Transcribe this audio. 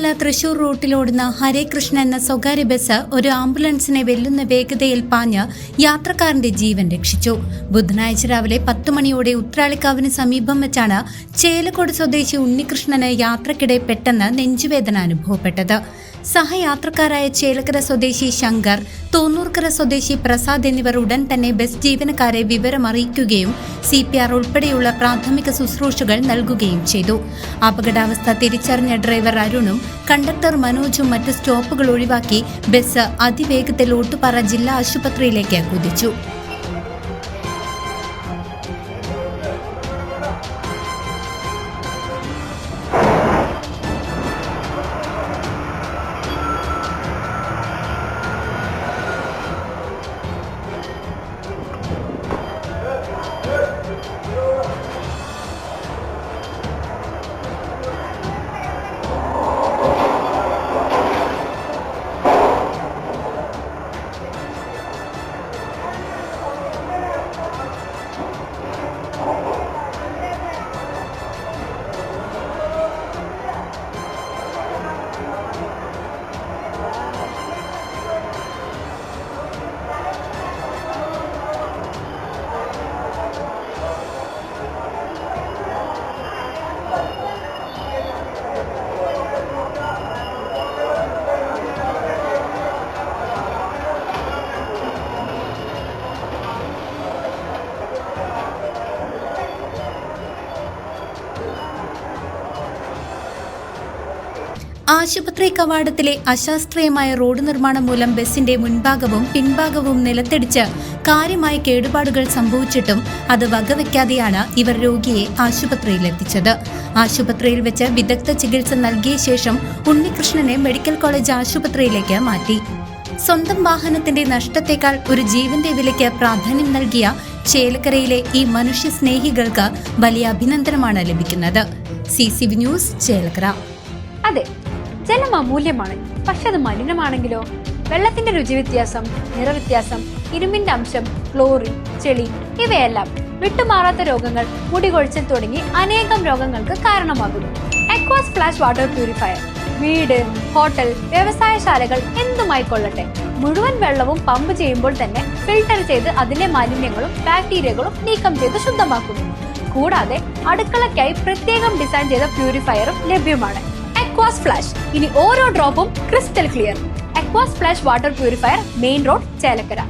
തിരുവണ്ണാമല തൃശൂർ റൂട്ടിലോടുന്ന ഹരേ കൃഷ്ണ എന്ന സ്വകാര്യ ബസ് ഒരു ആംബുലൻസിനെ വെല്ലുന്ന വേഗതയിൽ പാഞ്ഞ് യാത്രക്കാരന്റെ ജീവൻ രക്ഷിച്ചു. ബുധനാഴ്ച രാവിലെ 10 മണിയോടെ ഉത്രാളിക്കാവിന് സമീപം വെച്ചാണ് ചേലക്കോട് സ്വദേശി ഉണ്ണികൃഷ്ണന് യാത്രക്കിടെ പെട്ടെന്ന് നെഞ്ചുവേദന അനുഭവപ്പെട്ടത്. സഹയാത്രക്കാരായ ചേലക്കര സ്വദേശി ശങ്കർ, തോന്നൂർക്കര സ്വദേശി പ്രസാദ് എന്നിവർ ഉടൻ തന്നെ ബസ് ജീവനക്കാരെ വിവരമറിയിക്കുകയും CPR ഉൾപ്പെടെയുള്ള പ്രാഥമിക ശുശ്രൂഷകൾ നൽകുകയും ചെയ്തു. അപകടാവസ്ഥ തിരിച്ചറിഞ്ഞ ഡ്രൈവർ അരുണും കണ്ടക്ടർ മനോജും മറ്റ് സ്റ്റോപ്പുകൾ ഒഴിവാക്കി ബസ് അതിവേഗത്തിൽ ഓട്ടുപാറ ജില്ലാ ആശുപത്രിയിലേക്ക് കുതിച്ചു. ആശുപത്രി കവാടത്തിലെ അശാസ്ത്രീയമായ റോഡ് നിർമ്മാണം മൂലം ബസിന്റെ മുൻഭാഗവും പിൻഭാഗവും നിലത്തിടിച്ച് കാര്യമായ കേടുപാടുകൾ സംഭവിച്ചിട്ടും അത് വകവയ്ക്കാതെയാണ് ഇവർ രോഗിയെ ആശുപത്രിയിലെത്തിച്ചത്. ആശുപത്രിയിൽ വെച്ച് വിദഗ്ധ ചികിത്സ നൽകിയ ശേഷം ഉണ്ണികൃഷ്ണനെ മെഡിക്കൽ കോളേജ് ആശുപത്രിയിലേക്ക് മാറ്റി. സ്വന്തം വാഹനത്തിന്റെ നഷ്ടത്തേക്കാൾ ഒരു ജീവന്റെ വിലയ്ക്ക് പ്രാധാന്യം നൽകിയ ചേലക്കരയിലെ ഈ മനുഷ്യ സ്നേഹികൾക്ക് വലിയ അഭിനന്ദനമാണ് ലഭിക്കുന്നത്. CCV news, Chelakkara. അതെ, ജലം അമൂല്യമാണ്. പക്ഷെ അത് മലിനമാണെങ്കിലോ? വെള്ളത്തിന്റെ രുചി വ്യത്യാസം, നിറവ്യത്യാസം, ഇരുമ്പിന്റെ അംശം, ക്ലോറിൻ, ചെളി ഇവയെല്ലാം വിട്ടുമാറാത്ത രോഗങ്ങൾ, മുടികൊഴിച്ചിൽ തുടങ്ങി അനേകം രോഗങ്ങൾക്ക് കാരണമാകുന്നു. Aqua Splash വാട്ടർ പ്യൂരിഫയർ വീട്, ഹോട്ടൽ, വ്യവസായശാലകൾ എന്തുമായിക്കൊള്ളട്ടെ, മുഴുവൻ വെള്ളവും പമ്പ് ചെയ്യുമ്പോൾ തന്നെ ഫിൽട്ടർ ചെയ്ത് അതിലെ മാലിന്യങ്ങളും ബാക്ടീരിയകളും നീക്കം ചെയ്ത് ശുദ്ധമാക്കുന്നു. കൂടാതെ അടുക്കളയ്ക്കായി പ്രത്യേകം ഡിസൈൻ ചെയ്ത പ്യൂരിഫയറും ലഭ്യമാണ്. Aqua Splash, ഇനി ഓരോ ഡ്രോപ്പും crystal clear. Aqua Splash water purifier, main road, Chelakkara.